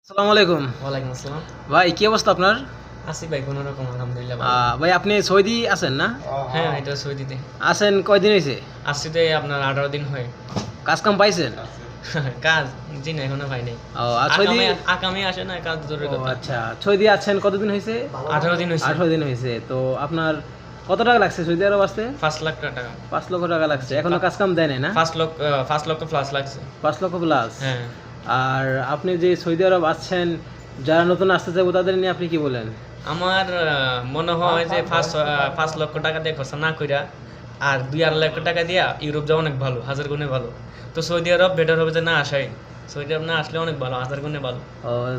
আসসালামু আলাইকুম। ওয়ালাইকুম আসসালাম। ভাই কি অবস্থা আপনার? আছি ভাই কোনো রকম আলহামদুলিল্লাহ ভালো। ভাই আপনি সৌদি আছেন না? হ্যাঁ, এটা সৌদিতে। আছেন কয়দিন হয়েছে? আসছি তো আপনার 18 দিন হয়। কাজ কাম পাইছেন? কাজ জি না এখনো পাই নাই। আর সৌদি আকামে আসে না কাজ দূরের কথা। আচ্ছা, সৌদি আছেন কতদিন হয়েছে? 18 দিন হইছে। 18 দিন হয়েছে। তো আপনার কত টাকা লাগছে সৌদি আরব আসতে? 5 লাখ টাকা। 5 লক্ষ টাকা লাগছে। এখনো কাজ কাম দেয় নাই না? 5 লক্ষ প্লাস লাগছে। 5 লক্ষ প্লাস। হ্যাঁ। আর আপনি যে সৌদি আরব আসছেন, যারা নতুন আসতে চাইবো তাদের নিয়ে আপনি কি বলেন? আমার মনে হয় যে 5 লক্ষ টাকা দিয়ে খরচা না কইরা আর 2-2.5 লক্ষ টাকা দিয়া ইউরোপ যাওয়া অনেক ভালো, হাজার গুণে ভালো। তো সৌদি আরব বেটার হবে যে না আসাই। সৌদি আরব না আসলে অনেক ভালো, হাজার গুণে ভালো।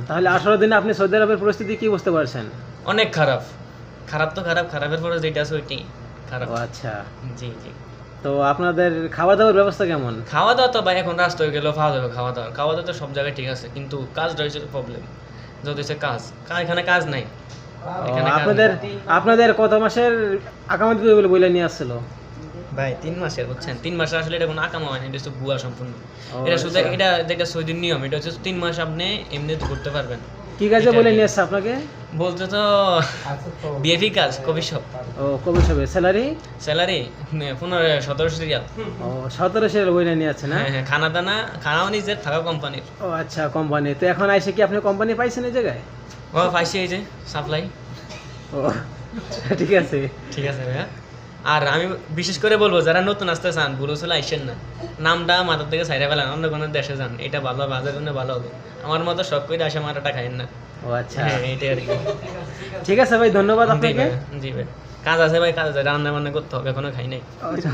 তাহলে 18 দিনে আপনি সৌদি আরবের পরিস্থিতি কি বুঝতে পারছেন? অনেক খারাপ। খারাপ তো খারাপ, খারাপের পরে যেটা আছে ওইটাই খারাপ। আচ্ছা। জি, জি। তো আপনাদের খাওয়া দাওয়ার ব্যবস্থা কেমন? খাওয়া দাওয়া তো ভাই এখন রাস্তা হয়ে গেলেও পাওয়া যাবে খাওয়া দাওয়া। খাওয়া দাওয়া তো সব জায়গায় ঠিক আছে। কিন্তু কাজটা হচ্ছে প্রবলেম। যদি হচ্ছে কাজ। এখানে কাজ নাই। এখানে কাজ আপনাদের নাই। আপনাদের কত মাসের আকামাত বলে বলে নিয়ে আসছিল? ভাই 3 মাসের বুঝছেন? 3 মাসে আসলে এটা কোনো আকামা হয় না। এটা হচ্ছে ভুয়া সম্পূর্ণ। ও, এটা শুধু আচ্ছা। এটা যেটা সৌদির নিয়ম। এটা হচ্ছে 3 মাস আপনি এমনি করতে পারবেন। কি কাজে এটা বলে কি? নিয়ে আসছে আপনাকে? বলতে তো বিএফি কাজ, কফি শপ। ও, কবে সবে স্যালারি? Salary 15-17 Real. ও, 17 বলে নিয়ে আসছে না? হ্যাঁ, হ্যাঁ, খানা দানা, খানাও নিজের, থাকা কোম্পানির। ও আচ্ছা, কোম্পানি। তো এখন আইসে কি আপনি কোম্পানি পাইছেন এই জায়গায়? ও পাইছি এই যে সাপ্লাই। ও ঠিক আছে। ঠিক আছে ভাইয়া। আর আমি বিশেষ করে বলবো যারা নতুন আসতে চান বুলুসলে আইসেন না, নামটা মাথার থেকে সাইডে ফেলেন, অন্য কোনো দেশে যান, এটা ভালো হবে, হাজার গুণে ভালো হবে। আমার মতো শখ করে আসে মারাটা খাইন না। ও আচ্ছা, হ্যাঁ, এটাই আর কি। ঠিক আছে ভাই, ধন্যবাদ জি আপনাকে। ভাই, জি ভাই। কাজ আছে ভাই, কাজ আছে, রান্না বান্না করতে হবে, এখনো খাই নাই। আচ্ছা।